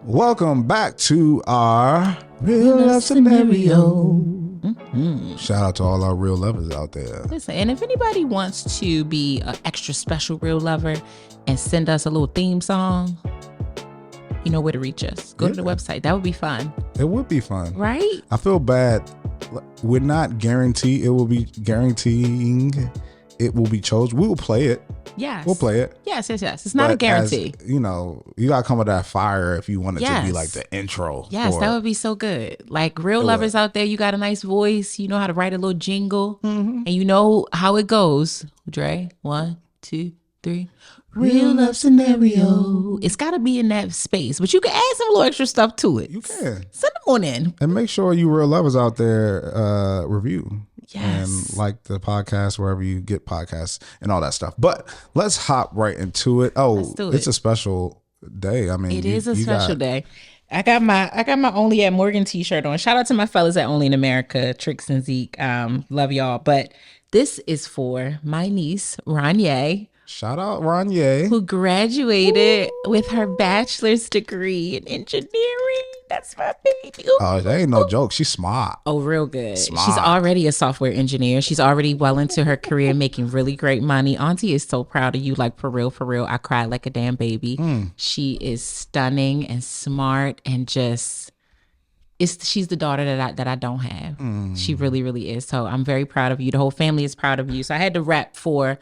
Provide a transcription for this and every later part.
Welcome back to our real love scenario. Mm-hmm. Shout out to all our real lovers out there. Listen, and if anybody wants to be an extra special real lover and send us a little theme song, you know where to reach us. Go to the website. That would be fun. It would be fun. Right? I feel bad. We're not guaranteeing it will be chosen. We will play it. Yes. We'll play it. Yes. It's not a guarantee. You gotta come with that fire if you want it to be like the intro. Yes, that would be so good. Like real lovers out there, you got a nice voice. You know how to write a little jingle. Mm-hmm. And you know how it goes. Dre, 1, 2, 3. Real love scenario. It's got to be in that space, but you can add some little extra stuff to it. You can. Send them on in. And make sure you real lovers out there review. Yes. And like the podcast wherever you get podcasts and all that stuff. But let's hop right into it. It's a special day. I mean, it is a special day. I got my Only at Morgan t-shirt on. Shout out to my fellas at Only in America, Trix and Zeke. Love y'all. But this is for my niece, Ranye. Shout out Ranye, who graduated with her bachelor's degree in engineering. That's my baby. Ooh. Oh, that ain't no joke. She's smart. Oh, real good. Smart. She's already a software engineer. She's already well into her career, making really great money. Auntie is so proud of you. Like, for real. I cried like a damn baby. She is stunning and smart and just... she's the daughter that I don't have. She really, really is. So I'm very proud of you. The whole family is proud of you. So I had to rep for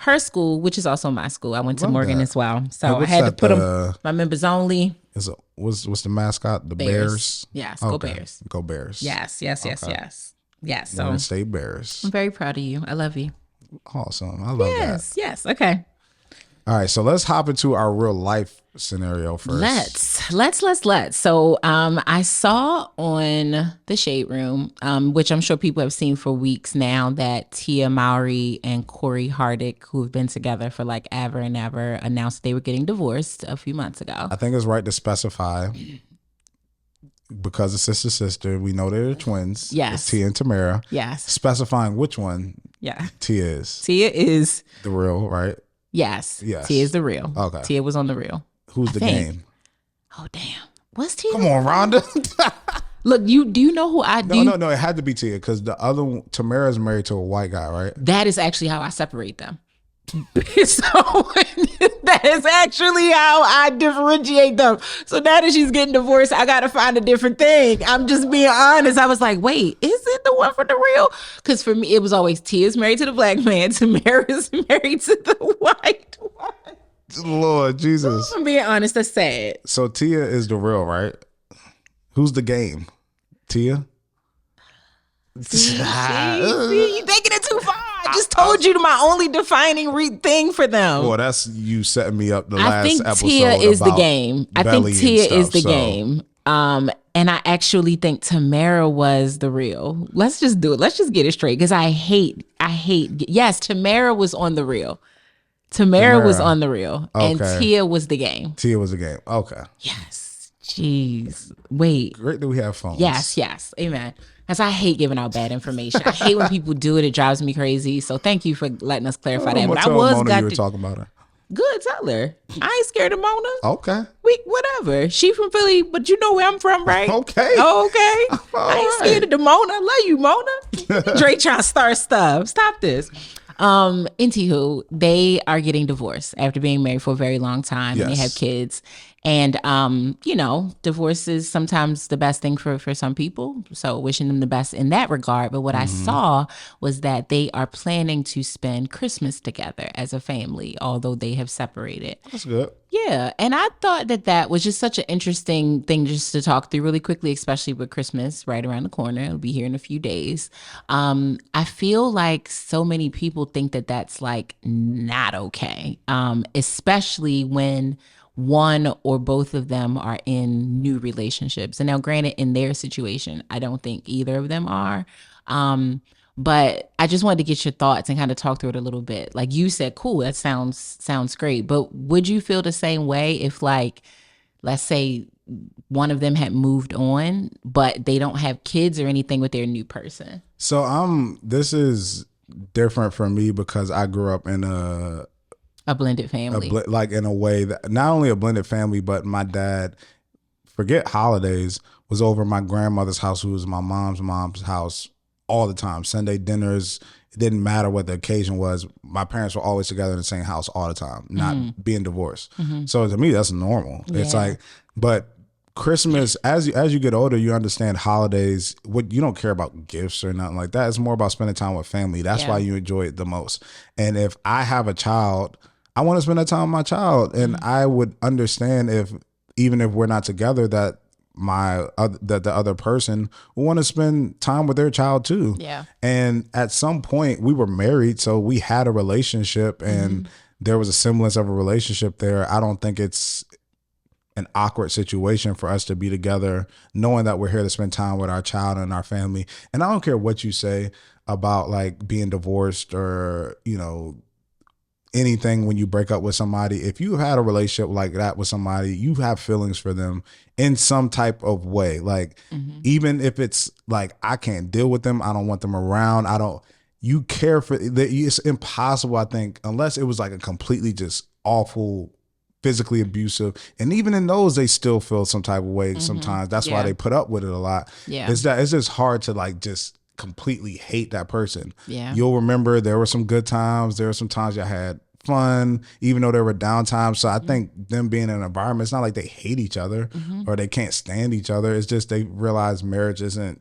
her school, which is also my school. I went to Morgan as well. So I had to put them, my members only. What's the mascot? The Bears? Yes, okay. Go Bears. Go Bears. Yes. Yes. So Morgan State Bears. I'm very proud of you. I love you. Awesome. I love that. Yes. Okay. All right, so let's hop into our real life scenario first. Let's. So I saw on the Shade Room, which I'm sure people have seen for weeks now, that Tia Mowry and Corey Hardick, who have been together for like ever and ever, announced they were getting divorced a few months ago. I think it's right to specify, because it's sister, we know they're twins. Yes. It's Tia and Tamara. Yes. Specifying which one Tia is. Tia is the real, right? Yes. Tia is the real. Okay. Tia was on the real. Who's the game? Oh, damn. What's Tia? Come on, Rhonda. Look, do you know who I do? No. It had to be Tia because the other one, Tamara's married to a white guy, right? That is actually how I separate them. So that is actually how I differentiate them. So now that she's getting divorced, I got to find a different thing. I'm just being honest. I was like, wait, is it the one for the real? Because for me, it was always Tia's married to the black man, Tamara's married to the white one. Lord Jesus. I'm being honest, that's sad. So Tia is the real, right? Who's the game? Tia? See, you taking it too far. I just told you my only defining thing for them. Well, that's you setting me up the last episode. I think Tia is the game. I think Tia is the game. And I actually think Tamara was the real. Let's just do it. Let's just get it straight. Because I hate. Yes, Tamara was on the real. Tamara was on the real. Okay. And Tia was the game. Tia was the game. Okay. Yes. Jeez. Wait. Great that we have phones. Yes. Amen. Because I hate giving out bad information. I hate when people do it. It drives me crazy. So thank you for letting us clarify that. But I was Mona you were talking about her. Good, tell her. I ain't scared of Mona. Okay. Whatever. She from Philly, but you know where I'm from, right? Okay. Oh, okay. I ain't scared of the Mona. I love you, Mona. Dre trying to start stuff. Stop this. Anywho, they are getting divorced after being married for a very long time. Yes. And they have kids. And, divorce is sometimes the best thing for some people. So wishing them the best in that regard. But what I saw was that they are planning to spend Christmas together as a family, although they have separated. That's good. Yeah. And I thought that was just such an interesting thing just to talk through really quickly, especially with Christmas right around the corner. It'll be here in a few days. I feel like so many people think that that's like not okay, especially when one or both of them are in new relationships. And now, granted, in their situation, I don't think either of them are. But I just wanted to get your thoughts and kind of talk through it a little bit. Like you said, cool, that sounds great. But would you feel the same way if, like, let's say one of them had moved on, but they don't have kids or anything with their new person? So this is different for me because I grew up in a blended family. Like in a way that not only a blended family, but my dad forget holidays, was over at my grandmother's house, who was my mom's house all the time. Sunday dinners, it didn't matter what the occasion was. My parents were always together in the same house all the time, not being divorced. So to me, that's normal. Yeah. It's like, but Christmas, as you get older, you understand holidays. What you don't care about gifts or nothing like that. It's more about spending time with family. That's why you enjoy it the most. And if I have a child, I want to spend that time with my child, and I would understand if even if we're not together, that that the other person will want to spend time with their child too. Yeah. And at some point, we were married, so we had a relationship, and there was a semblance of a relationship there. I don't think it's an awkward situation for us to be together, knowing that we're here to spend time with our child and our family. And I don't care what you say about like being divorced or, you know, anything when you break up with somebody. If you had a relationship like that with somebody, you have feelings for them in some type of way. Like, even if it's like, I can't deal with them, I don't want them around, you care for, it's impossible, I think, unless it was like a completely just awful, physically abusive, and even in those they still feel some type of way sometimes. That's why they put up with it a lot. It's just hard to like just completely hate that person. You'll remember there were some good times, there were some times you had fun, even though there were downtimes. So I think them being in an environment, it's not like they hate each other or they can't stand each other. It's just they realize marriage isn't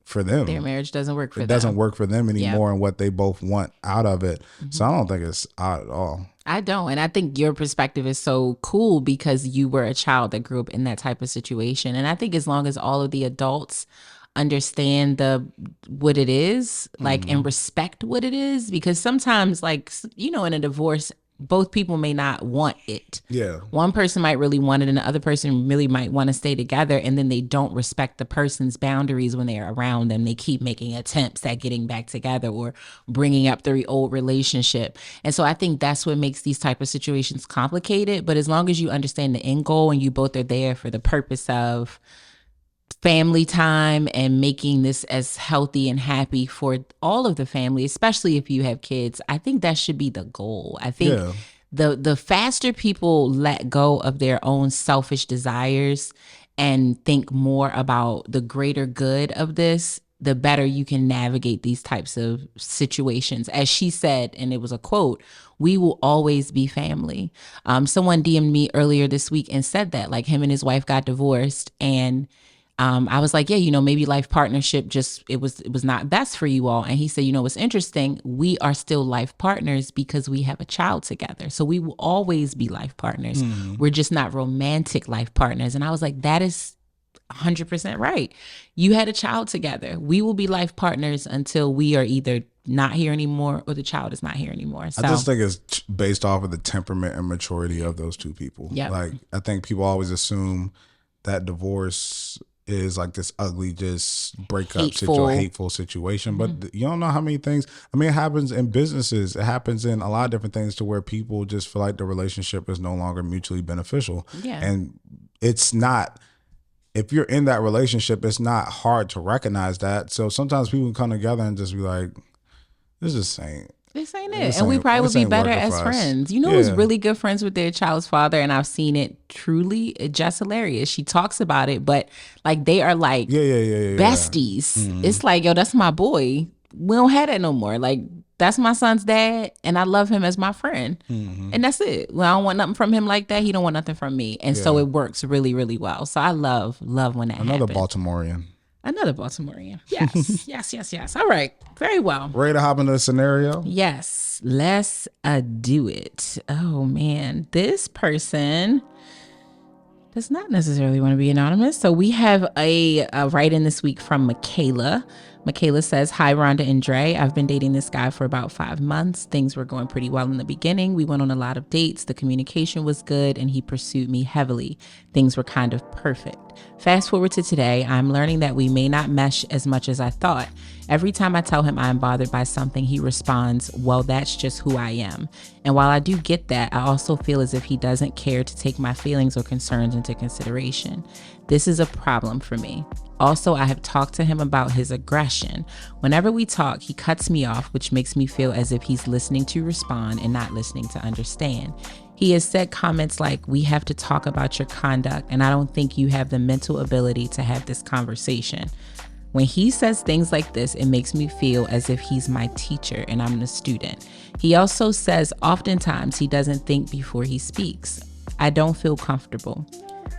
for them. Their marriage doesn't work for them. It doesn't work for them anymore, and what they both want out of it. So I don't think it's odd at all. I don't. And I think your perspective is so cool because you were a child that grew up in that type of situation. And I think as long as all of the adults understand what it is, like, and respect what it is, because sometimes, like, you know, in a divorce, both people may not want it. Yeah. One person might really want it and the other person really might want to stay together, and then they don't respect the person's boundaries when they're around them. They keep making attempts at getting back together or bringing up their old relationship. And so I think that's what makes these type of situations complicated. But as long as you understand the end goal and you both are there for the purpose of family time and making this as healthy and happy for all of the family, especially if you have kids, I think that should be the goal. I think the faster people let go of their own selfish desires and think more about the greater good of this, the better you can navigate these types of situations. As she said, and it was a quote, we will always be family. Someone DM'd me earlier this week and said that, like, him and his wife got divorced, and I was like, yeah, you know, maybe life partnership it was not best for you all. And he said, you know, what's interesting, we are still life partners because we have a child together. So we will always be life partners. We're just not romantic life partners. And I was like, that is 100% right. You had a child together. We will be life partners until we are either not here anymore or the child is not here anymore. So I just think it's based off of the temperament and maturity of those two people. Like, I think people always assume that divorce is like this ugly, just breakup hateful situation. But you don't know how many things. I mean, it happens in businesses. It happens in a lot of different things to where people just feel like the relationship is no longer mutually beneficial. And it's not, if you're in that relationship, it's not hard to recognize that. So sometimes people come together and just be like, this ain't it. And we probably would be better as friends. You know who's really good friends with their child's father? And I've seen it truly, Jess Hilarious. She talks about it, but like they are like besties. It's like, yo, that's my boy. We don't have that no more. Like, that's my son's dad, and I love him as my friend. And that's it. Well, I don't want nothing from him like that. He don't want nothing from me. And so it works really, really well. So I love when that happens. Another Baltimorean. Yes. All right. Very well. Ready to hop into the scenario? Yes. Let's do it. Oh, man. This person does not necessarily want to be anonymous. So we have a write-in this week from Michaela. Michaela says, hi, Rhonda and Dre. I've been dating this guy for about 5 months. Things were going pretty well in the beginning. We went on a lot of dates. The communication was good, and he pursued me heavily. Things were kind of perfect. Fast forward to today, I'm learning that we may not mesh as much as I thought. Every time I tell him I'm bothered by something, he responds, well, that's just who I am. And while I do get that, I also feel as if he doesn't care to take my feelings or concerns into consideration. This is a problem for me. Also, I have talked to him about his aggression. Whenever we talk, he cuts me off, which makes me feel as if he's listening to respond and not listening to understand. He has said comments like, we have to talk about your conduct, and I don't think you have the mental ability to have this conversation. When he says things like this, it makes me feel as if he's my teacher and I'm the student. He also says oftentimes he doesn't think before he speaks. I don't feel comfortable.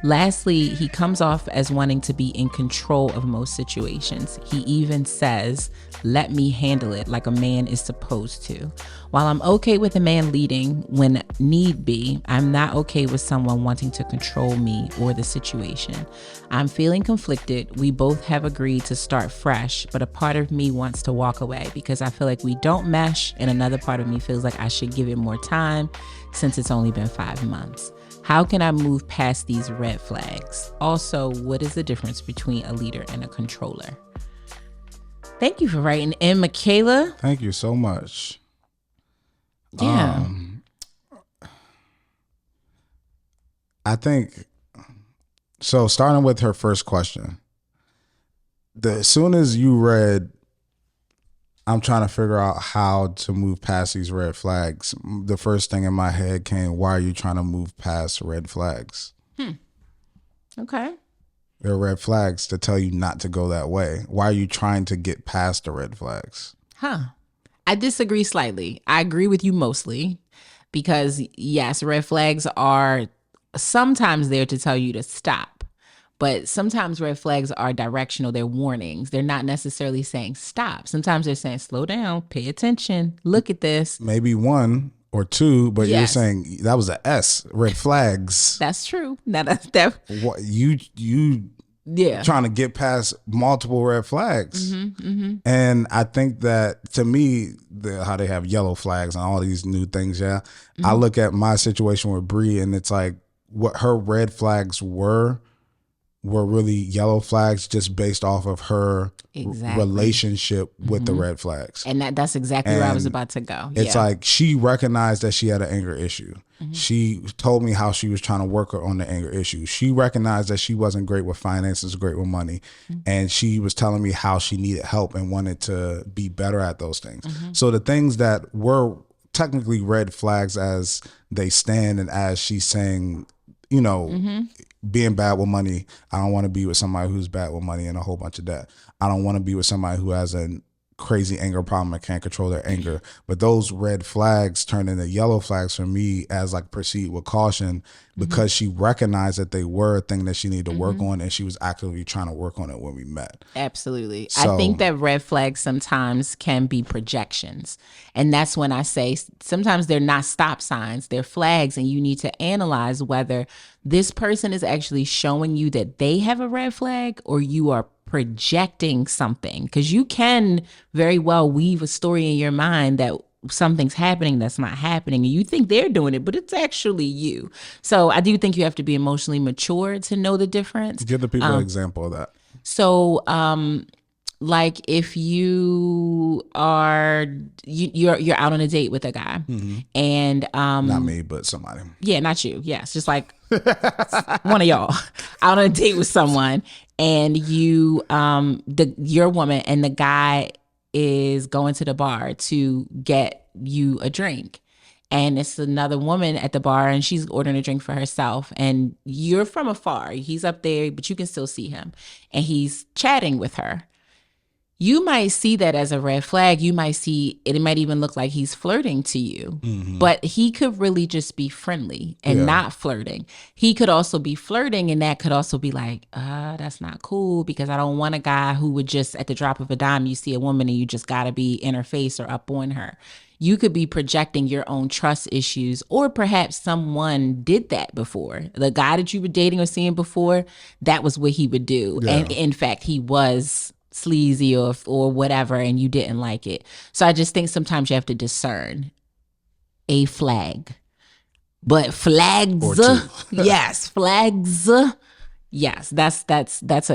Lastly, he comes off as wanting to be in control of most situations. He even says, let me handle it like a man is supposed to. While I'm okay with a man leading when need be, I'm not okay with someone wanting to control me or the situation. I'm feeling conflicted. We both have agreed to start fresh, but a part of me wants to walk away because I feel like we don't mesh, and another part of me feels like I should give it more time since it's only been 5 months. How can I move past these red flags? Also, what is the difference between a leader and a controller? Thank you for writing in, Michaela. Thank you so much. Yeah. I think, so starting with her first question, as soon as you read, I'm trying to figure out how to move past these red flags, the first thing in my head came, why are you trying to move past red flags? Okay. There are red flags to tell you not to go that way. Why are you trying to get past the red flags? I disagree slightly. I agree with you mostly because, yes, red flags are sometimes there to tell you to stop. But sometimes red flags are directional. They're warnings. They're not necessarily saying stop. Sometimes they're saying slow down, pay attention, look at this. Maybe 1 or 2, but Yes. you're saying that was a S, red flags. That's true. Now that What you yeah. trying to get past multiple red flags. And I think that, to me, how they have yellow flags and all these new things. Yeah. I look at my situation with Bree, and it's like what her red flags were really yellow flags just based off of her relationship with the red flags. And that's exactly where I was about to go. It's like she recognized that she had an anger issue. She told me how she was trying to work on the anger issue. She recognized that she wasn't great with finances, great with money. And she was telling me how she needed help and wanted to be better at those things. So the things that were technically red flags as they stand, and as she's saying, you know, being bad with money. I don't want to be with somebody who's bad with money and a whole bunch of debt. I don't want to be with somebody who has a crazy anger problem and can't control their anger. But those red flags turn into yellow flags for me as like proceed with caution, because she recognized that they were a thing that she needed to work on, and she was actively trying to work on it when we met. Absolutely. So, I think that red flags sometimes can be projections. And that's when I say sometimes they're not stop signs, they're flags, and you need to analyze whether this person is actually showing you that they have a red flag or you are projecting something. Because you can very well weave a story in your mind that something's happening that's not happening, and you think they're doing it, but it's actually you. So I do think you have to be emotionally mature to know the difference. Give the people an example of that. So like if you are you're out on a date with a guy, and Not me, but somebody. yeah, not you, yes, just like one of y'all out on a date with someone, and you're a woman, and the guy is going to the bar to get you a drink, and it's another woman at the bar, and she's ordering a drink for herself, and you're from afar, he's up there, but you can still see him, and he's chatting with her. You might see that as a red flag. You might see it might even look like he's flirting to you, but he could really just be friendly and not flirting. He could also be flirting, and that could also be like, that's not cool, because I don't want a guy who would just at the drop of a dime, you see a woman and you just gotta be in her face or up on her. You could be projecting your own trust issues, or perhaps someone did that before. The guy that you were dating or seeing before, that was what he would do. Yeah. And in fact, he was sleazy or whatever, and you didn't like it. So I just think sometimes you have to discern a flag. But flags, yes, flags, yes, that's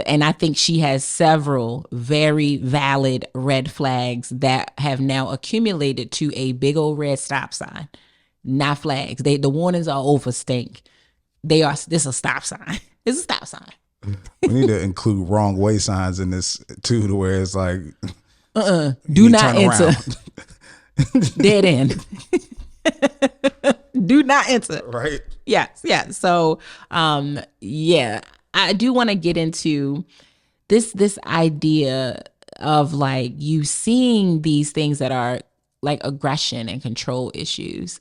and I think she has several very valid red flags that have now accumulated to a big old red stop sign. Not flags. The warnings are over stink. This is a stop sign. It's a stop sign. We need to include wrong way signs in this too, to where it's like, do not enter. Dead end. Do not enter. Right. Yes. Yeah. So, yeah, I do want to get into this idea of like you seeing these things that are like aggression and control issues,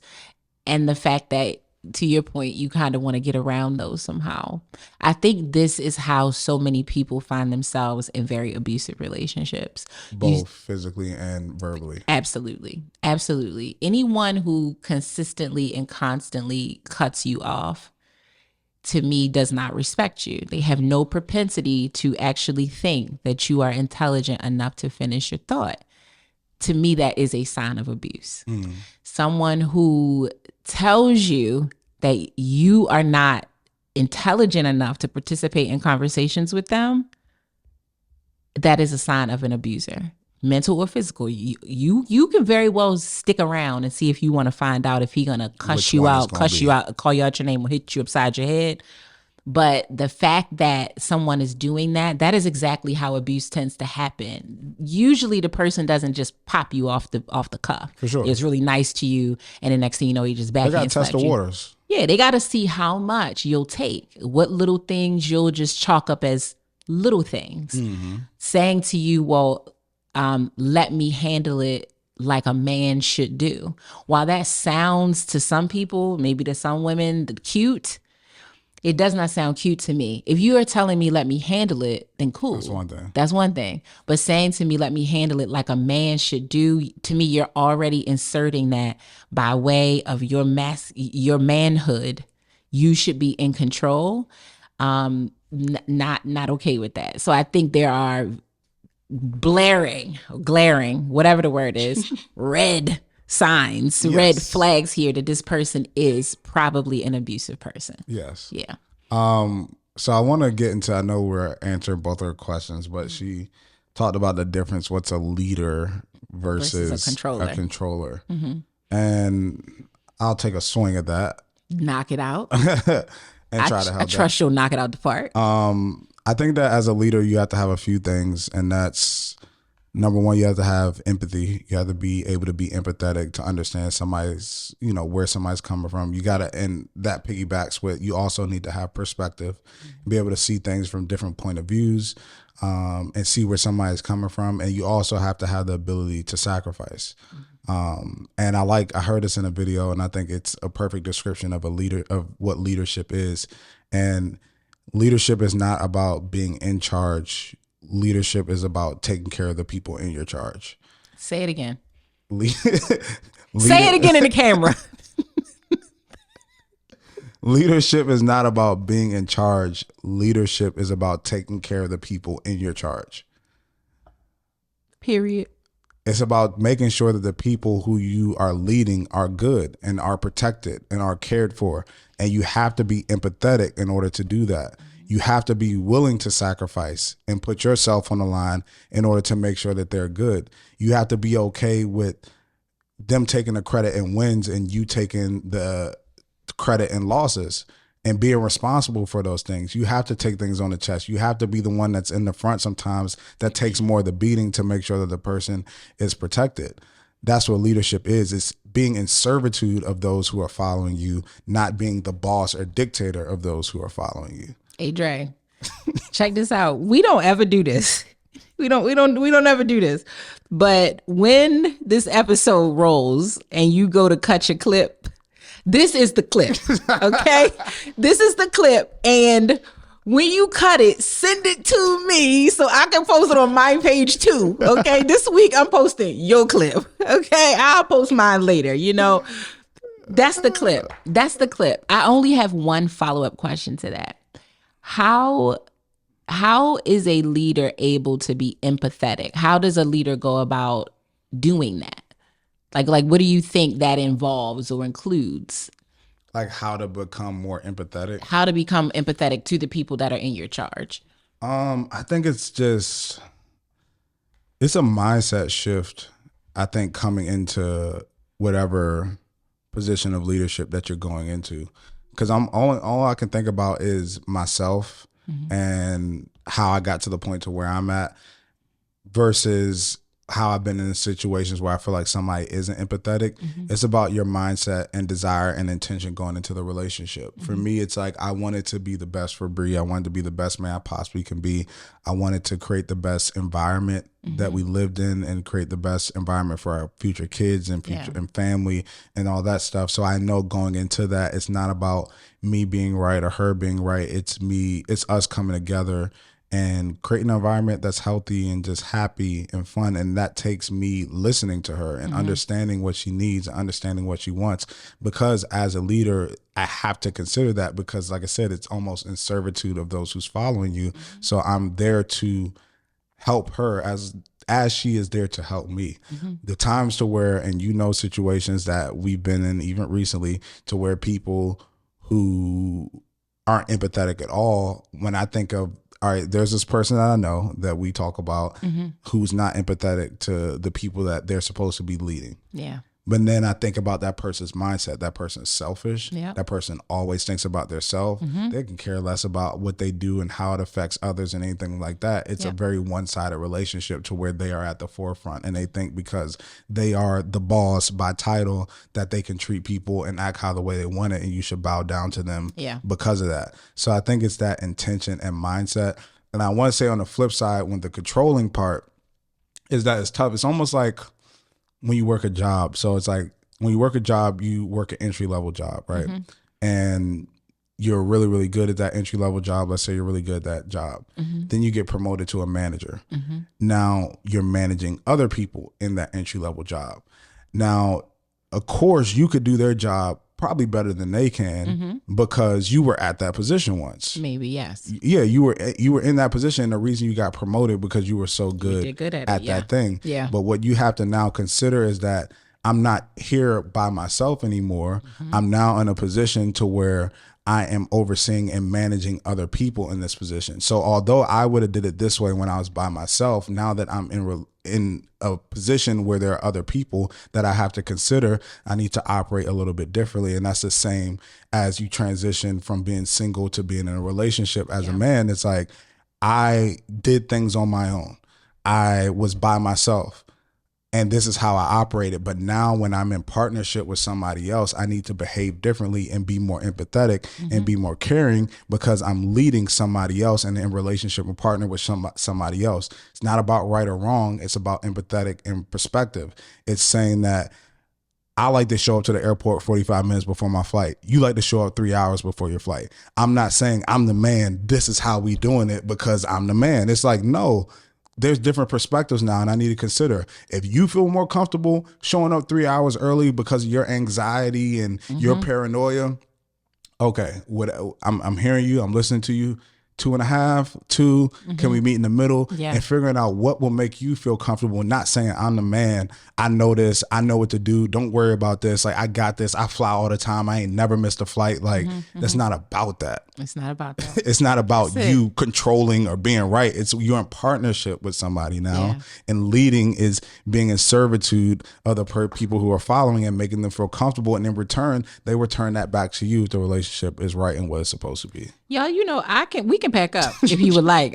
and the fact that, to your point, you kind of want to get around those somehow. I think this is how so many people find themselves in very abusive relationships. Both physically and verbally. Absolutely. Absolutely. Anyone who consistently and constantly cuts you off, to me, does not respect you. They have no propensity to actually think that you are intelligent enough to finish your thought. To me, that is a sign of abuse. Someone who tells you that you are not intelligent enough to participate in conversations with them, that is a sign of an abuser, mental or physical. You can very well stick around and see if you want to find out if he's gonna cuss you out, call you out your name, or hit you upside your head. But the fact that someone is doing that, that is exactly how abuse tends to happen. Usually the person doesn't just pop you off the cuff. For sure. It's really nice to you, and the next thing you know, he just They backhand got to test the waters. Yeah, they got to see how much you'll take, what little things you'll just chalk up as little things. Saying to you, well, let me handle it like a man should do. While that sounds to some people, maybe to some women, cute, it does not sound cute to me. If you are telling me, let me handle it, then cool. That's one thing. That's one thing. But saying to me, let me handle it like a man should do, to me, you're already inserting that by way of your manhood, you should be in control. Not okay with that. So I think there are glaring, whatever the word is, red signs, red flags here that this person is probably an abusive person. Yes. Yeah. So I want to get into, I know we're answering both her questions, but she talked about the difference. What's a leader versus a controller. And I'll take a swing at that. Knock it out. and try to help. I trust you'll knock it out the park. I think that as a leader, you have to have a few things, and that's number one, you have to have empathy. You have to be able to be empathetic to understand somebody's, where somebody's coming from. You got to, and that piggybacks with, you also need to have perspective, be able to see things from different point of views, and see where somebody's coming from. And you also have to have the ability to sacrifice. And I heard this in a video, and I think it's a perfect description of a leader, of what leadership is. And leadership is not about being in charge. Leadership is about taking care of the people in your charge. Say it again. Say it again in the camera. Leadership is not about being in charge. Leadership is about taking care of the people in your charge. Period. It's about making sure that the people who you are leading are good and are protected and are cared for. And you have to be empathetic in order to do that. You have to be willing to sacrifice and put yourself on the line in order to make sure that they're good. You have to be okay with them taking the credit and wins and you taking the credit and losses and being responsible for those things. You have to take things on the chest. You have to be the one that's in the front sometimes that takes more of the beating to make sure that the person is protected. That's what leadership is. It's being in servitude of those who are following you, not being the boss or dictator of those who are following you. Hey Dre, check this out. We don't ever do this. We don't ever do this. But when this episode rolls and you go to cut your clip, this is the clip. Okay? This is the clip. And when you cut it, send it to me so I can post it on my page too. Okay? This week I'm posting your clip. Okay? I'll post mine later. That's the clip. That's the clip. I only have one follow-up question to that. How is a leader able to be empathetic? How does a leader go about doing that? Like what do you think that involves or includes? Like how to become more empathetic? How to become empathetic to the people that are in your charge? I think it's a mindset shift, I think, coming into whatever position of leadership that you're going into. Because all I can think about is myself and how I got to the point to where I'm at versus how I've been in situations where I feel like somebody isn't empathetic. It's about your mindset and desire and intention going into the relationship. For me, it's like I wanted to be the best for Bree. I wanted to be the best man I possibly can be. I wanted to create the best environment that we lived in and create the best environment for our future kids and future and family and all that stuff. So I know going into that, it's not about me being right or her being right. It's us coming together and creating an environment that's healthy and just happy and fun. And that takes me listening to her and understanding what she needs and understanding what she wants. Because as a leader, I have to consider that because, like I said, it's almost in servitude of those who's following you. So I'm there to help her as she is there to help me. The times to where, and situations that we've been in even recently, to where people who aren't empathetic at all, when I think of, all right, there's this person that I know that we talk about who's not empathetic to the people that they're supposed to be leading. Yeah. But then I think about that person's mindset. That person's selfish. Yeah. That person always thinks about their self. They can care less about what they do and how it affects others and anything like that. It's a very one-sided relationship to where they are at the forefront and they think because they are the boss by title that they can treat people and act how the way they want it and you should bow down to them because of that. So I think it's that intention and mindset. And I want to say on the flip side, when the controlling part is that it's tough. It's almost like when you work a job. So it's like when you work a job, you work an entry level job, right? And you're really, really good at that entry level job. Let's say you're really good at that job. Then you get promoted to a manager. Now you're managing other people in that entry level job. Now, of course, you could do their job probably better than they can because you were at that position once. Maybe, yes. Yeah, you were in that position. The reason you got promoted because you were so good at that thing. Yeah. But what you have to now consider is that I'm not here by myself anymore. I'm now in a position to where I am overseeing and managing other people in this position. So although I would have did it this way when I was by myself, now that I'm in a position where there are other people that I have to consider, I need to operate a little bit differently. And that's the same as you transition from being single to being in a relationship as a man. It's like I did things on my own. I was by myself. And this is how I operated. But now when I'm in partnership with somebody else, I need to behave differently and be more empathetic and be more caring because I'm leading somebody else and in relationship and partner with somebody else. It's not about right or wrong. It's about empathetic and perspective. It's saying that I like to show up to the airport 45 minutes before my flight. You like to show up 3 hours before your flight. I'm not saying I'm the man. This is how we doing it because I'm the man. It's like, no. There's different perspectives now, and I need to consider if you feel more comfortable showing up 3 hours early because of your anxiety and your paranoia. Okay, I'm hearing you. I'm listening to you. 2.5, 2. Can we meet in the middle? And figuring out what will make you feel comfortable. Not saying I'm the man. I know this. I know what to do. Don't worry about this. Like I got this. I fly all the time. I ain't never missed a flight. Like that's not about that. It's not about that. It's not about you controlling or being right. It's you're in partnership with somebody now. And leading is being in servitude of the people who are following and making them feel comfortable. And in return, they return that back to you if the relationship is right and what it's supposed to be. Y'all, we can pack up if you would like.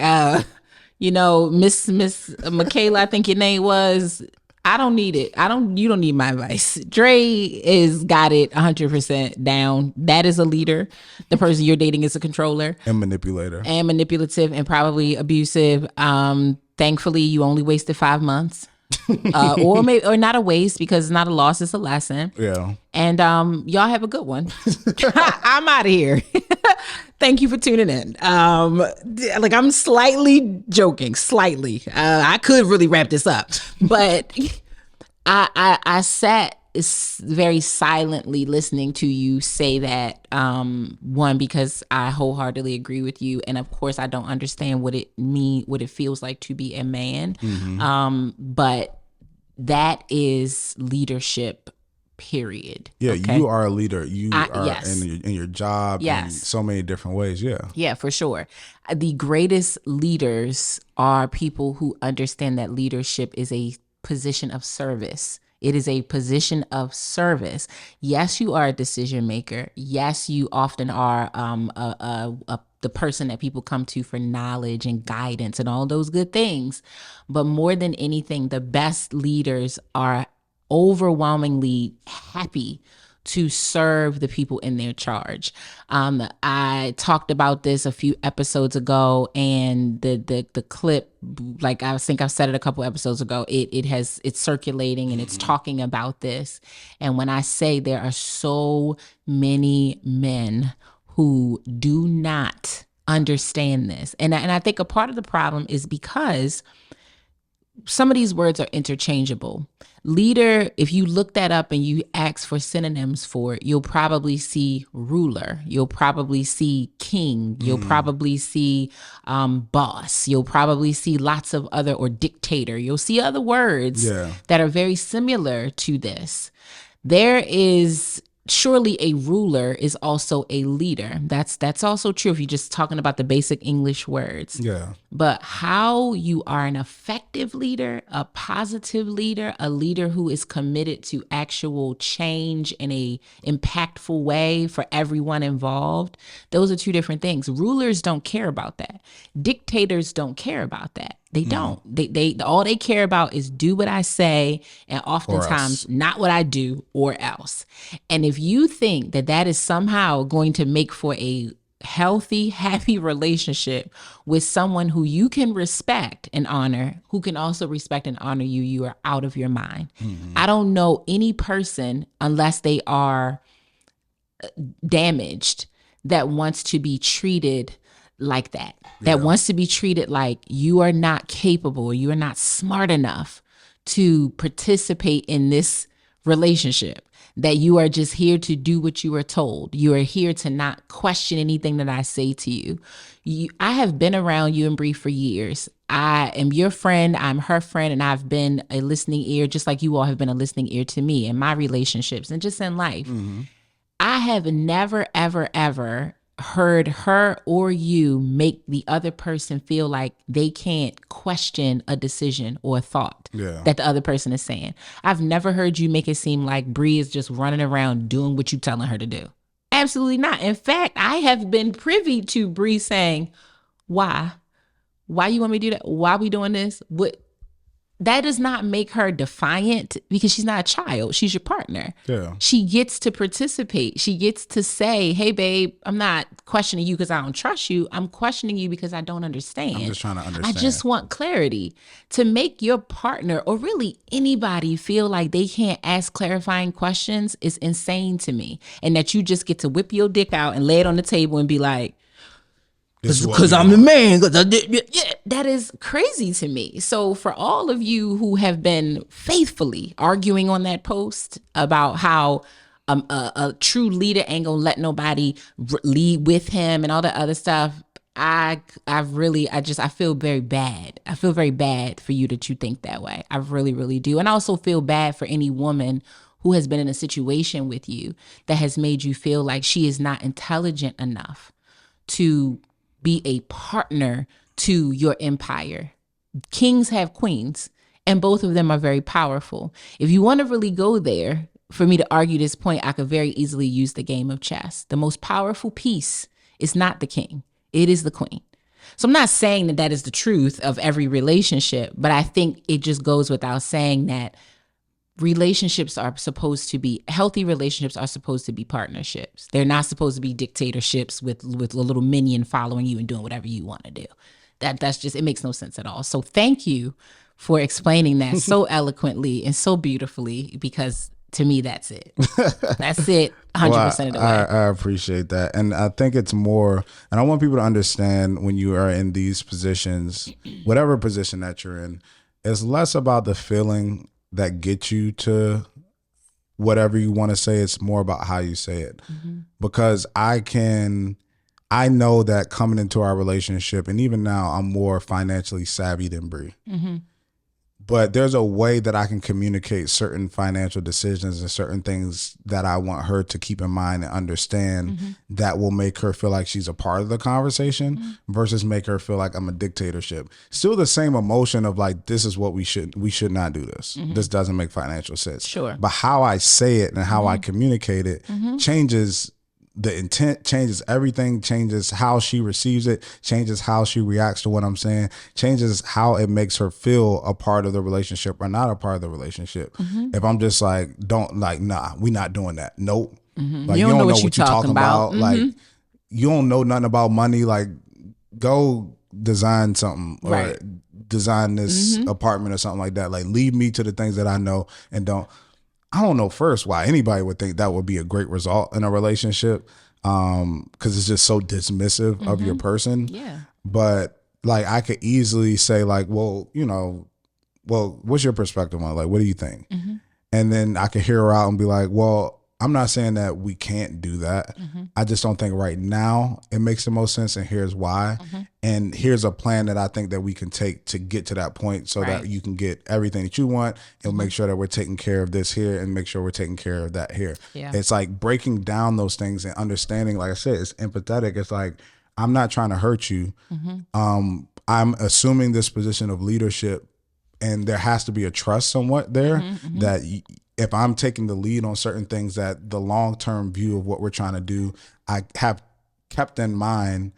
Miss Michaela, I think your name was. I don't need it. You don't need my advice. Dre is got it 100% down. That is a leader. The person you're dating is a controller. And manipulator. And manipulative and probably abusive. Thankfully, you only wasted 5 months. Or not a waste because it's not a loss, it's a lesson. Yeah. And y'all have a good one. I'm out of here. Thank you for tuning in. I'm slightly joking, slightly. I could really wrap this up, but I sat very silently listening to you say that, one, because I wholeheartedly agree with you. And of course I don't understand what it feels like to be a man. But that is leadership, period. Yeah. Okay? You are a leader. You are yes. in your job in so many different ways. Yeah. Yeah, for sure. The greatest leaders are people who understand that leadership is a position of service. It is a position of service. Yes, you are a decision maker. Yes, you often are a the person that people come to for knowledge and guidance and all those good things. But more than anything, the best leaders are overwhelmingly happy to serve the people in their charge. I talked about this a few episodes ago, and the clip, like I think I've said it a couple episodes ago, it's circulating and it's talking about this. And when I say there are so many men who do not understand this, and I think a part of the problem is because some of these words are interchangeable. Leader, if you look that up and you ask for synonyms for it, you'll probably see ruler. You'll probably see king. You'll probably see boss. You'll probably see lots of other, or dictator. You'll see other words that are very similar to this. There is surely a ruler is also a leader. That's also true if you're just talking about the basic English words. Yeah. But how you are an effective leader, a positive leader, a leader who is committed to actual change in a impactful way for everyone involved, those are two different things. Rulers don't care about that. Dictators don't care about that. They don't. They all they care about is do what I say, and oftentimes not what I do, or else. And if you think that that is somehow going to make for a healthy, happy relationship with someone who you can respect and honor, who can also respect and honor you, you are out of your mind. I don't know any person, unless they are damaged, that wants to be treated like that wants to be treated like you are not capable, you are not smart enough to participate in this relationship, that you are just here to do what you are told. You are here to not question anything that I say to you. I have been around you and Bree for years. I am your friend, I'm her friend, and I've been a listening ear, just like you all have been a listening ear to me in my relationships and just in life. I have never, ever, ever heard her or you make the other person feel like they can't question a decision or a thought that the other person is saying. I've never heard you make it seem like Bree is just running around doing what you're telling her to do. Absolutely not. In fact, I have been privy to Bree saying, why you want me to do that? Why are we doing this? What? That does not make her defiant, because she's not a child. She's your partner. Yeah. She gets to participate. She gets to say, hey, babe, I'm not questioning you because I don't trust you. I'm questioning you because I don't understand. I'm just trying to understand. I just want clarity. To make your partner, or really anybody, feel like they can't ask clarifying questions is insane to me. And that you just get to whip your dick out and lay it on the table and be like, because I'm the man. That is crazy to me. So for all of you who have been faithfully arguing on that post about how a true leader ain't gonna let nobody lead with him and all that other stuff, I feel very bad. I feel very bad for you that you think that way. I really, really do. And I also feel bad for any woman who has been in a situation with you that has made you feel like she is not intelligent enough to be a partner to your empire. Kings have queens, and both of them are very powerful. If you want to really go there, for me to argue this point, I could very easily use the game of chess. The most powerful piece is not the king, it is the queen. So I'm not saying that that is the truth of every relationship, but I think it just goes without saying that relationships are supposed to be, healthy relationships are supposed to be partnerships. They're not supposed to be dictatorships with a little minion following you and doing whatever you want to do. That's just, it makes no sense at all. So thank you for explaining that so eloquently and so beautifully, because to me, that's it. That's it 100% of the way. I appreciate that. And I think it's more, and I want people to understand, when you are in these positions, whatever position that you're in, it's less about the feeling that gets you to whatever you want to say. It's more about how you say it. Because I know that coming into our relationship, and even now, I'm more financially savvy than Bree. But there's a way that I can communicate certain financial decisions and certain things that I want her to keep in mind and understand, that will make her feel like she's a part of the conversation, versus make her feel like I'm a dictatorship. Still the same emotion of like, this is what we should not do this. This doesn't make financial sense. Sure. But how I say it and how I communicate it changes the intent changes everything, changes how she receives it, changes how she reacts to what I'm saying, changes how it makes her feel a part of the relationship or not a part of the relationship. If I'm just like, nah, we not doing that. Nope. Like, You don't know what you talking about. Like, you don't know nothing about money. Like, go design something or Right. design this apartment or something like that. Like, leave me to the things that I know and don't. I don't know first why anybody would think that would be a great result in a relationship, because it's just so dismissive of your person. Yeah. But like, I could easily say like, well, what's your perspective on it? Like, what do you think? And then I could hear her out and be like, well, I'm not saying that we can't do that. I just don't think right now it makes the most sense, and here's why. And here's a plan that I think that we can take to get to that point so that you can get everything that you want, and make sure that we're taking care of this here and make sure we're taking care of that here. Yeah. It's like breaking down those things and understanding, like I said, it's empathetic. It's like, I'm not trying to hurt you. I'm assuming this position of leadership, and there has to be a trust somewhat there that if I'm taking the lead on certain things, that the long-term view of what we're trying to do, I have kept in mind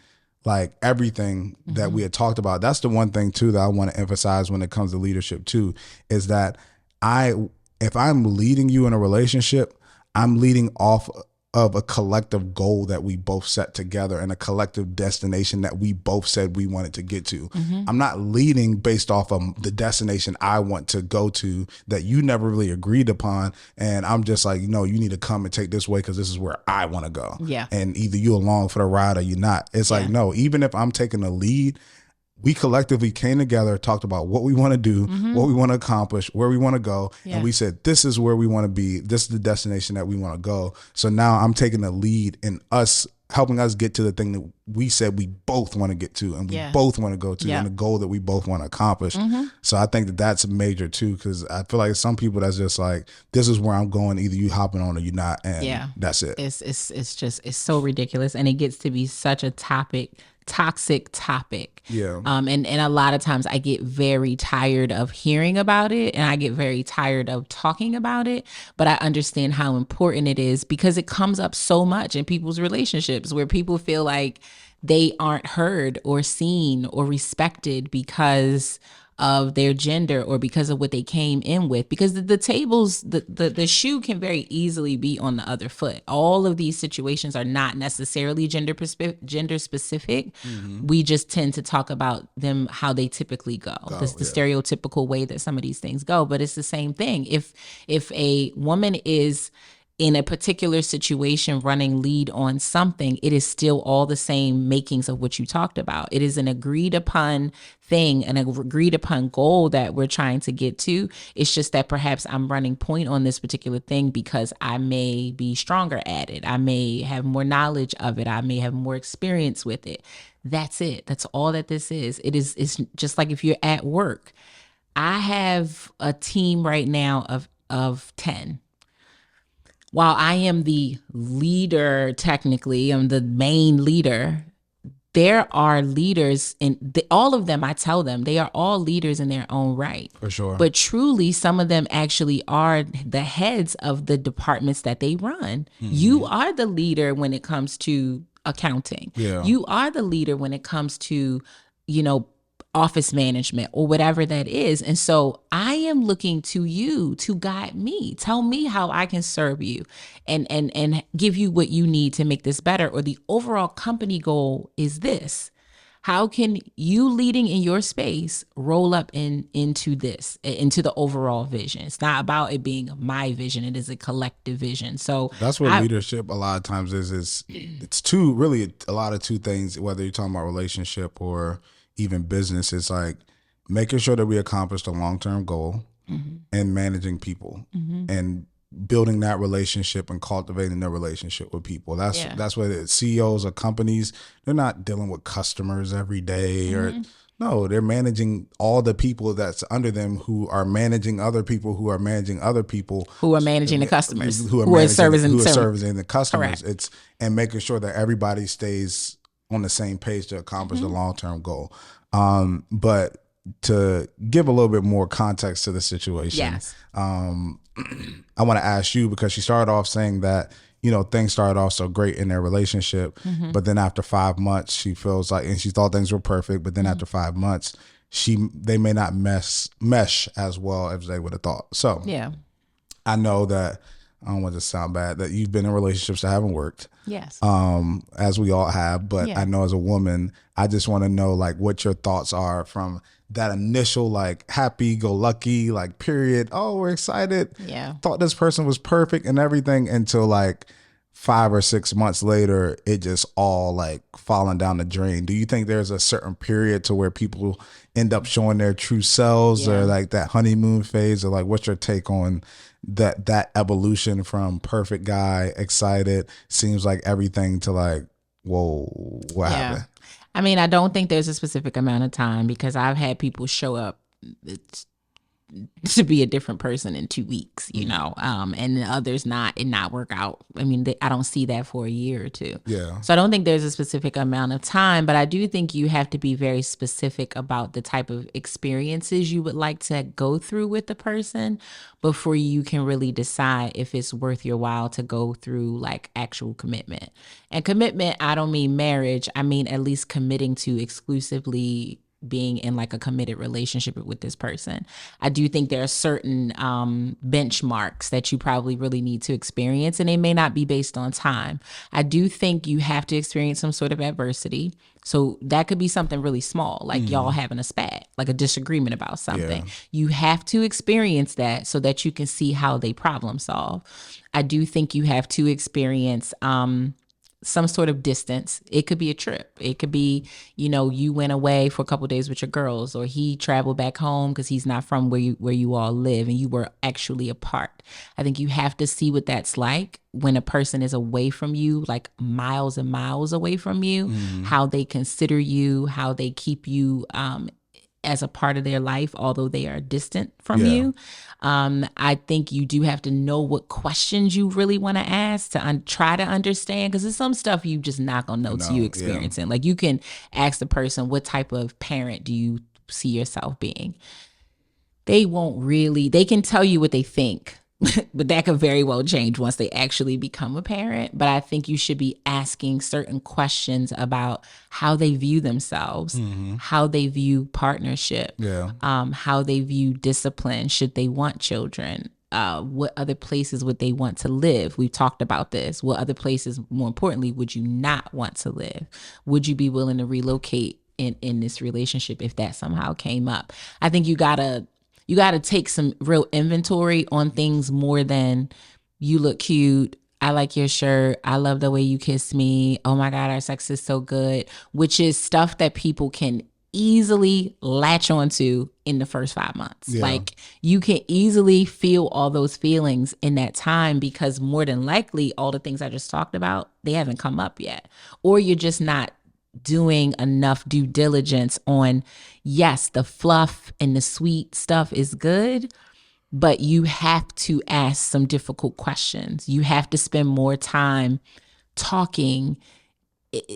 like everything that we had talked about. That's the one thing too that I want to emphasize when it comes to leadership too, is that if I'm leading you in a relationship, I'm leading off of a collective goal that we both set together and a collective destination that we both said we wanted to get to. I'm not leading based off of the destination I want to go to that you never really agreed upon. And I'm just like, no, you need to come and take this way because this is where I want to go. Yeah. And either you along for the ride or you're not. It's like, no, even if I'm taking the lead, we collectively came together, talked about what we want to do, what we want to accomplish, where we want to go. Yeah. And we said, this is where we want to be. This is the destination that we want to go. So now I'm taking the lead in us, helping us get to the thing that we said we both want to get to and we both want to go to, and the goal that we both want to accomplish. So I think that that's major too, because I feel like some people that's just like, this is where I'm going. Either you hopping on or you not. And that's it. It's so ridiculous. And it gets to be such a toxic topic. Yeah. And a lot of times I get very tired of hearing about it, and I get very tired of talking about it, but I understand how important it is because it comes up so much in people's relationships where people feel like they aren't heard or seen or respected because of their gender or because of what they came in with, because the tables, the shoe can very easily be on the other foot. All of these situations are not necessarily gender specific. We just tend to talk about them how they typically go. This the stereotypical way that some of these things go, but it's the same thing. If a woman is in a particular situation running lead on something, it is still all the same makings of what you talked about. It is an agreed upon thing, an agreed upon goal that we're trying to get to. It's just that perhaps I'm running point on this particular thing because I may be stronger at it. I may have more knowledge of it. I may have more experience with it. That's it. That's all that this is. It's just like if you're at work. I have a team right now of 10. While I am the leader, technically, I'm the main leader, there are leaders, and all of them, I tell them, they are all leaders in their own right. For sure. But truly, some of them actually are the heads of the departments that they run. You are the leader when it comes to accounting. Yeah. You are the leader when it comes to, office management or whatever that is. And so I am looking to you to guide me. Tell me how I can serve you and give you what you need to make this better. Or the overall company goal is this. How can you leading in your space roll up into the overall vision? It's not about it being my vision. It is a collective vision. So that's what leadership a lot of times is it's a lot of two things, whether you're talking about relationship or even business. It's like making sure that we accomplish the long-term goal and managing people and building that relationship and cultivating the relationship with people. That's what CEOs of companies, they're not dealing with customers every day or no, they're managing all the people that's under them who are managing other people who are managing other people who are managing the customers who are servicing the customers. Correct. And making sure that everybody stays on the same page to accomplish the long-term goal. But to give a little bit more context to the situation, yes. I want to ask you, because she started off saying that things started off so great in their relationship, but then after 5 months, she feels like, and she thought things were perfect, but then after 5 months, they may not mesh as well as they would have thought. So Yeah. I know that, I don't want to sound bad, that you've been in relationships that haven't worked. Yes. As we all have, but Yeah. I know as a woman, I just want to know like what your thoughts are from that initial like happy go lucky like period. Oh, we're excited. Yeah. Thought this person was perfect and everything until like 5 or 6 months later, it just all like falling down the drain. Do you think there's a certain period to where people end up showing their true selves or like that honeymoon phase, or like what's your take on that evolution from perfect guy, excited, seems like everything to like, whoa, what happened? I mean, I don't think there's a specific amount of time because I've had people show up to be a different person in 2 weeks, and others not work out. I mean, I don't see that for a year or two. Yeah. So I don't think there's a specific amount of time, but I do think you have to be very specific about the type of experiences you would like to go through with the person before you can really decide if it's worth your while to go through like actual commitment. And commitment, I don't mean marriage. I mean, at least committing to exclusively being in like a committed relationship with this person. I do think there are certain benchmarks that you probably really need to experience, and they may not be based on time. I do think you have to experience some sort of adversity. So that could be something really small, like y'all having a spat, like a disagreement about something. Yeah. You have to experience that so that you can see how they problem solve. I do think you have to experience some sort of distance. It could be a trip. It could be, you went away for a couple of days with your girls, or he traveled back home because he's not from where you all live and you were actually apart. I think you have to see what that's like when a person is away from you, like miles and miles away from you, how they consider you, how they keep you as a part of their life, although they are distant from you. I think you do have to know what questions you really want to ask to try to understand, because there's some stuff you just not gonna know till you experience it. Like you can ask the person, what type of parent do you see yourself being? They can tell you what they think, but that could very well change once they actually become a parent. But I think you should be asking certain questions about how they view themselves, how they view partnership, how they view discipline, should they want children, what other places would they want to live? We've talked about this. What other places, more importantly, would you not want to live? Would you be willing to relocate in this relationship if that somehow came up? I think you gotta take some real inventory on things more than you look cute, I like your shirt, I love the way you kiss me, oh my God, our sex is so good, which is stuff that people can easily latch onto in the first 5 months. Yeah. Like you can easily feel all those feelings in that time because more than likely all the things I just talked about, they haven't come up yet. Or you're just not doing enough due diligence on, yes, the fluff and the sweet stuff is good, but you have to ask some difficult questions. You have to spend more time talking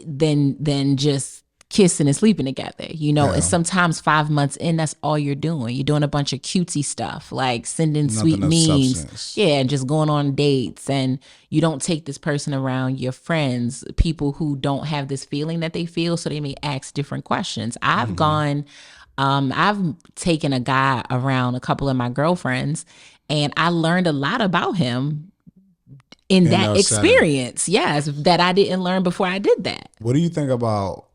than just kissing and sleeping together. And sometimes 5 months in, that's all you're doing. You're doing a bunch of cutesy stuff, like sending sweet memes. Substance. Yeah, and just going on dates. And you don't take this person around your friends, people who don't have this feeling that they feel, so they may ask different questions. I've taken a guy around a couple of my girlfriends, and I learned a lot about him in that experience. Setting. Yes, that I didn't learn before I did that. What do you think about,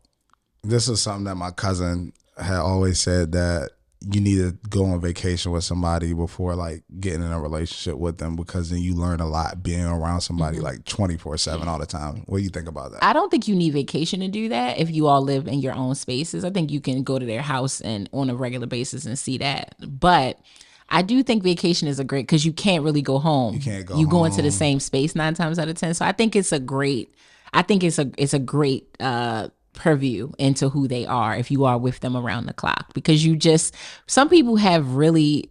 this is something that my cousin had always said, that you need to go on vacation with somebody before like getting in a relationship with them, because then you learn a lot being around somebody like 24/7 all the time. What do you think about that? I don't think you need vacation to do that if you all live in your own spaces. I think you can go to their house and on a regular basis and see that. But I do think vacation is because you can't really go home. You can't go You home. Go into the same space 9 times out of 10. So I think it's a great purview into who they are if you are with them around the clock, because some people have really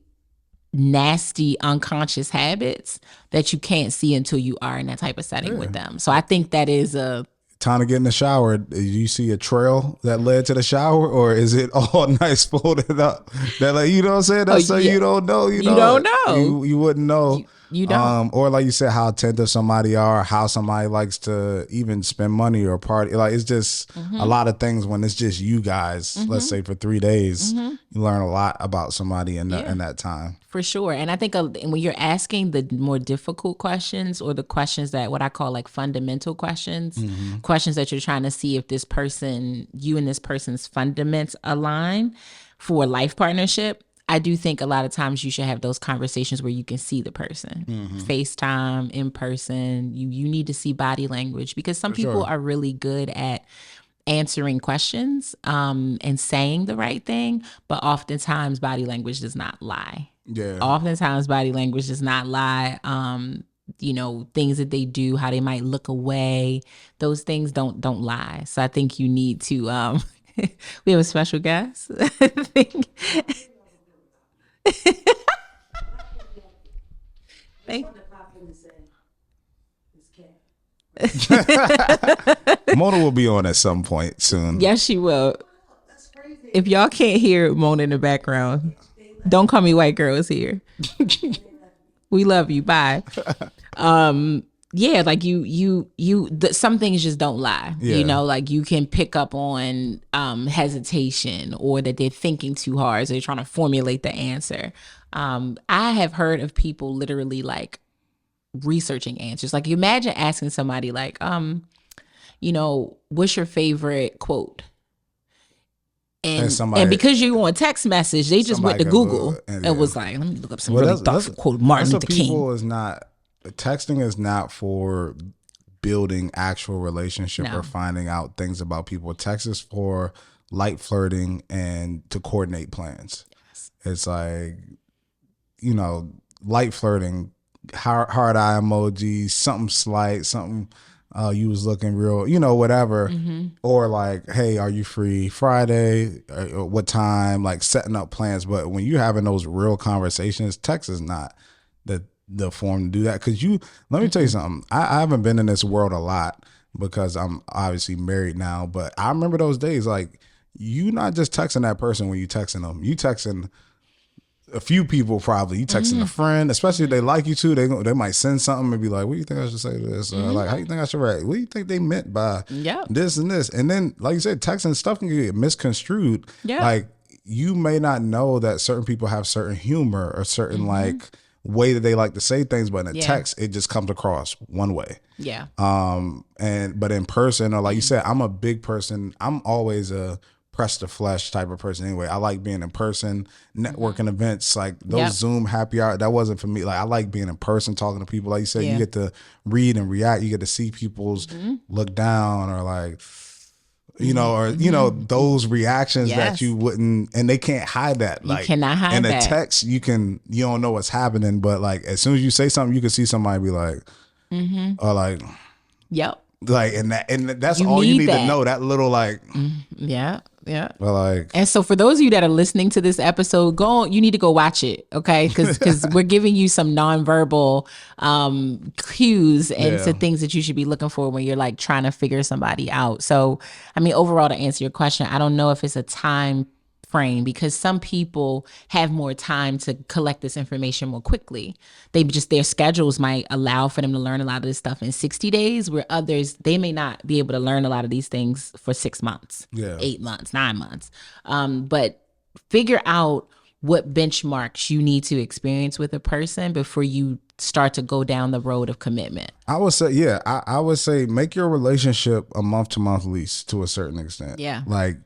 nasty unconscious habits that you can't see until you are in that type of setting with them. So I think that is a time to get in the shower. Do you see a trail that led to the shower, or is it all nice folded up? That, like, you know what I'm saying? That's so you don't know. You don't know. You wouldn't know. You don't. Or like you said, how attentive somebody are, how somebody likes to even spend money or party. Like it's just a lot of things when it's just you guys, let's say for 3 days, you learn a lot about somebody in that time. For sure. And I think when you're asking the more difficult questions, or the questions that what I call like fundamental questions, questions that you're trying to see if this person, you and this person's fundamentals align for a life partnership, I do think a lot of times you should have those conversations where you can see the person, FaceTime, in person. You need to see body language, because some people are really good at answering questions and saying the right thing, but oftentimes body language does not lie. Yeah. Oftentimes body language does not lie. Things that they do, how they might look away, those things don't lie. So I think you need to we have a special guest. I think thank Mona will be on at some point soon. Yes, she will. If y'all can't hear Mona in the background, don't call me white girls here. We love you. Bye. Yeah, like some things just don't lie. Yeah. Like you can pick up on hesitation, or that they're thinking too hard, so they're trying to formulate the answer. I have heard of people literally like researching answers. Like, imagine asking somebody like, what's your favorite quote? And because you want a text message, they just went to Google and was like, let me look up some really thoughtful quote. Martin Luther King. Texting is not for building actual relationship or finding out things about people. Text is for light flirting and to coordinate plans. Yes. It's like, light flirting, hard eye emojis, something slight, something you was looking real, whatever. Or like, hey, are you free Friday? Or what time? Like setting up plans. But when you're having those real conversations, text is not the form to do that. Because let me tell you something. I haven't been in this world a lot because I'm obviously married now. But I remember those days, like, you not just texting that person when you texting them. You texting a few people probably. You texting a friend, especially if they like you too. They might send something and be like, what do you think I should say to this? Like, how do you think I should write? What do you think they meant by this and this? And then, like you said, texting stuff can get misconstrued. Yeah. Like, you may not know that certain people have certain humor or certain like way that they like to say things, but in a text, it just comes across one way. Yeah. But in person, or like you said, I'm a big person. I'm always a press the flesh type of person anyway. I like being in person, networking events, like those Zoom happy hour. That wasn't for me. Like, I like being in person, talking to people. Like you said, you get to read and react. You get to see people's look down, or like, those reactions that you wouldn't, and they can't hide that. Like, you cannot hide that. In a text, you don't know what's happening, but like, as soon as you say something, you can see somebody be like, or like, like, and that's all you need to know. That little like, yeah. Well, like, and so for those of you that are listening to this episode, you need to go watch it, okay? Because we're giving you some nonverbal cues and some things that you should be looking for when you're like trying to figure somebody out. So, I mean, overall, to answer your question, I don't know if it's a time frame, because some people have more time to collect this information more quickly. Their schedules might allow for them to learn a lot of this stuff in 60 days, where others, they may not be able to learn a lot of these things for 6 months, 8 months, 9 months. But figure out what benchmarks you need to experience with a person before you start to go down the road of commitment. I would say, I would say make your relationship a month-to-month lease to a certain extent. Yeah. Like,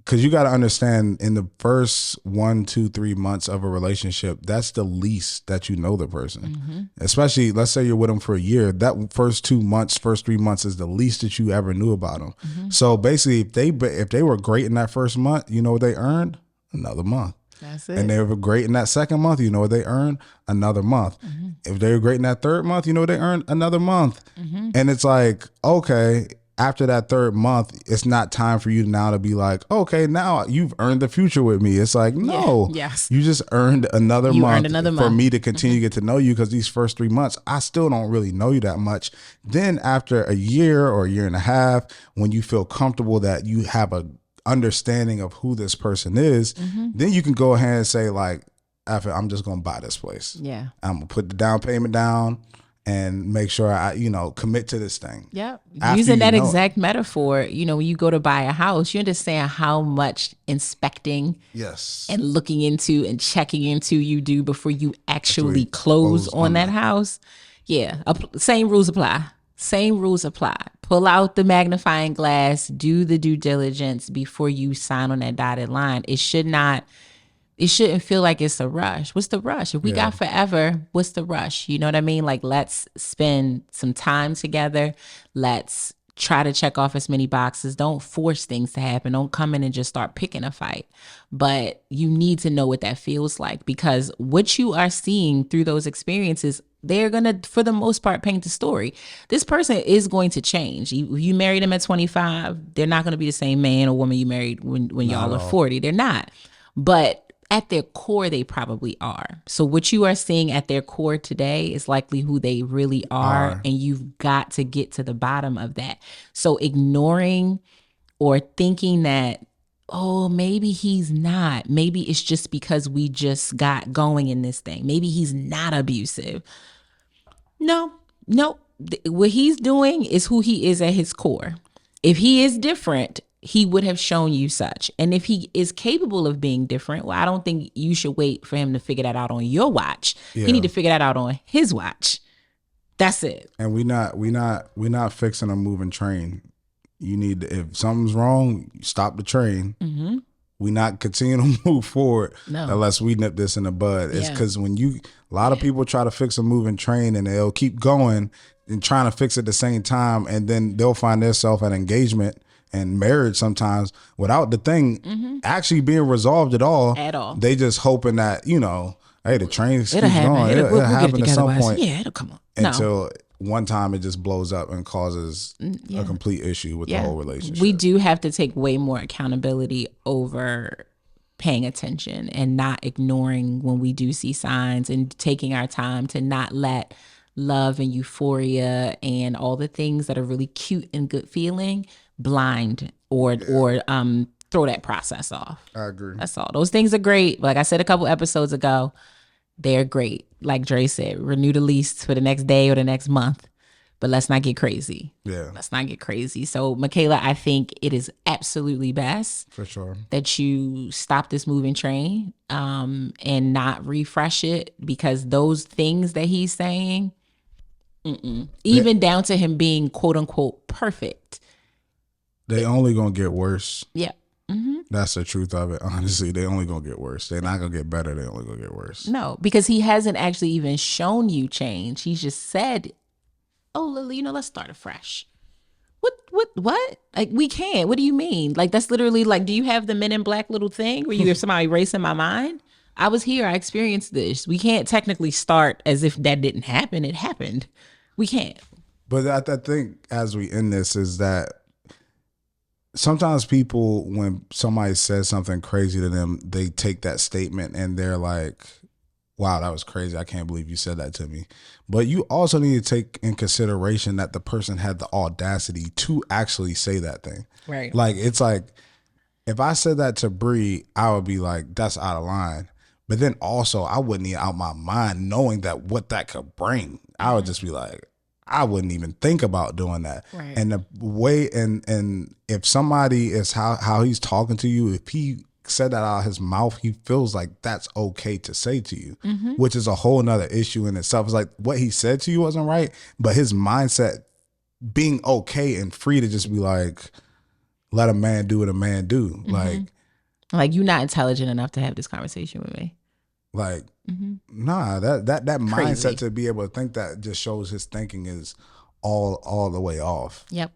because you got to understand, in the first 1, 2, 3 months of a relationship, that's the least that you know the person. Especially, let's say you're with them for a year. That first 2 months, first 3 months is the least that you ever knew about them. So basically, if they were great in that first month, you know what they earned? Another month. That's it. And they were great in that second month, you know what they earned? Another month. If they were great in that third month, you know what they earned? Another month. And it's like, okay, after that third month, it's not time for you now to be like, okay, now you've earned the future with me. It's like, no, you just earned another month for me to continue to get to know you, because these first 3 months, I still don't really know you that much. Then after a year or a year and a half, when you feel comfortable that you have a understanding of who this person is, then you can go ahead and say like, after I'm just gonna buy this place. Yeah. I'm gonna put the down payment down and make sure I, commit to this thing. Yep. After Using that it. exact metaphor, when you go to buy a house, you understand how much inspecting Yes. and looking into and checking into you do before you actually close on that house. Yeah. Same rules apply. Same rules apply. Pull out the magnifying glass, do the due diligence before you sign on that dotted line. It shouldn't feel like it's a rush. What's the rush? If we got forever, what's the rush? You know what I mean? Like, let's spend some time together. Let's try to check off as many boxes. Don't force things to happen. Don't come in and just start picking a fight. But you need to know what that feels like, because what you are seeing through those experiences, they're going to, for the most part, paint the story. This person is going to change. You married them at 25, they're not going to be the same man or woman you married when y'all are 40. They're not. But at their core, they probably are. So what you are seeing at their core today is likely who they really are. And you've got to get to the bottom of that. So ignoring or thinking that, oh, maybe he's not. Maybe it's just because we just got going in this thing. Maybe he's not abusive. No. What he's doing is who he is at his core. If he is different, he would have shown you such. And if he is capable of being different, well, I don't think you should wait for him to figure that out on your watch. Yeah. He need to figure that out on his watch. That's it. And we not fixing a moving train. You need to, if something's wrong, stop the train. Mm-hmm. We not continue to move forward unless we nip this in the bud. It's because when a lot of people try to fix a moving train and they'll keep going and trying to fix it at the same time, and then they'll find themselves at engagement and marriage sometimes without the thing actually being resolved at all. They just hoping that, hey, the train keeps going. It'll happen at some point. Yeah, it'll come on. Until one time it just blows up and causes a complete issue with the whole relationship. We do have to take way more accountability over paying attention and not ignoring when we do see signs, and taking our time to not let love and euphoria and all the things that are really cute and good feeling blind or throw that process off. I agree. That's all. Those things are great. Like I said a couple episodes ago, they're great. Like Dre said, renew the lease for the next day or the next month, but let's not get crazy. Yeah. Let's not get crazy. So Michaela, I think it is absolutely best for sure that you stop this moving train and not refresh it, because those things that he's saying, even down to him being quote unquote perfect, they only gonna get worse. Yeah. Mm-hmm. That's the truth of it. Honestly, they only gonna get worse. They're not gonna get better. They only gonna get worse. No, because he hasn't actually even shown you change. He's just said, "Oh, Lily, let's start afresh." What? Like, we can't. What do you mean? Like, that's literally like, do you have the Men in Black little thing where you have somebody erasing my mind? I was here. I experienced this. We can't technically start as if that didn't happen. It happened. We can't. But I think as we end this is that sometimes people, when somebody says something crazy to them, they take that statement and they're like, wow, that was crazy. I can't believe you said that to me. But you also need to take in consideration that the person had the audacity to actually say that thing. Right. Like, it's like, if I said that to Bree, I would be like, that's out of line. But then also, I wouldn't even out my mind knowing that what that could bring. I would just be like, I wouldn't even think about doing that. Right. And the way, and if somebody is how he's talking to you, if he said that out of his mouth, he feels like that's okay to say to you, which is a whole nother issue in itself. It's like what he said to you wasn't right, but his mindset being okay and free to just be like, let a man do what a man do. Like you're not intelligent enough to have this conversation with me. Like, nah, that mindset to be able to think that just shows his thinking is all the way off. Yep.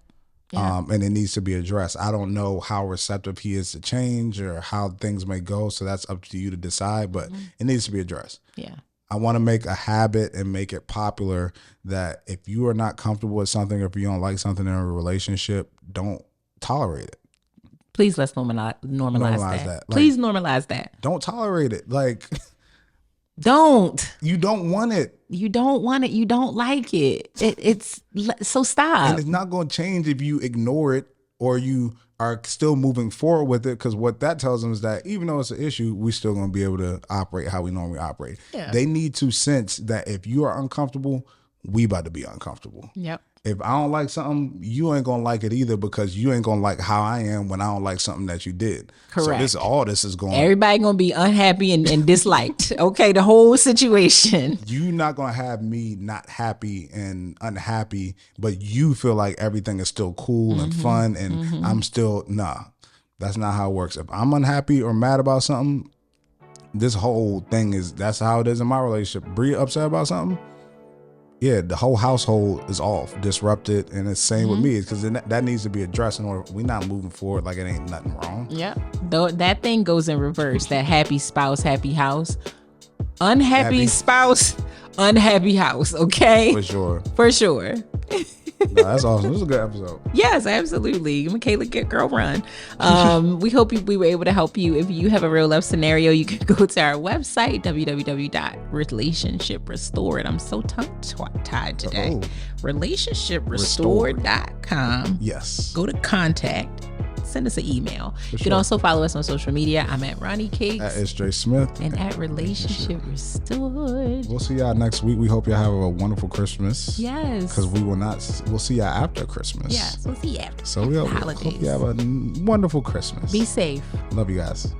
Yeah. And it needs to be addressed. I don't know how receptive he is to change or how things may go, so that's up to you to decide, but it needs to be addressed. Yeah. I want to make a habit and make it popular that if you are not comfortable with something, or if you don't like something in a relationship, don't tolerate it. Please let's normalize that. Please normalize that. Don't tolerate it. Like, don't. You don't want it. You don't want it. You don't like it. It's so stop. And it's not going to change if you ignore it or you are still moving forward with it, because what that tells them is that even though it's an issue, we still going to be able to operate how we normally operate. Yeah. They need to sense that if you are uncomfortable, we about to be uncomfortable. Yep. If I don't like something, you ain't gonna like it either, because you ain't gonna like how I am when I don't like something that you did. Correct. So this is going. Everybody gonna be unhappy and disliked. Okay, the whole situation. You not gonna have me not happy and unhappy, but you feel like everything is still cool and fun, and I'm still nah. That's not how it works. If I'm unhappy or mad about something, this whole thing that's how it is in my relationship. Bree upset about something. Yeah, the whole household is off, disrupted, and it's same with me, because that needs to be addressed in order. We're not moving forward like it ain't nothing wrong. Yeah, though that thing goes in reverse. That happy spouse, happy house. Unhappy spouse, unhappy house. Okay, for sure. No, that's awesome. This is a good episode. Yes, absolutely. Michaela, get girl run. We hope we were able to help you. If you have a real life scenario, you can go to our website, www.relationshiprestored. I'm so tongue-tied today. Relationshiprestored.com. Yes. Go to contact. Send us an email. You can also follow us on social media. I'm at Ronnie Cakes. At SJ Smith. And at Relationship Restored. We'll see y'all next week. We hope y'all have a wonderful Christmas. Yes. Because we'll see y'all after Christmas. Yes, we'll see you after. So we hope you have a wonderful Christmas. Be safe. Love you guys.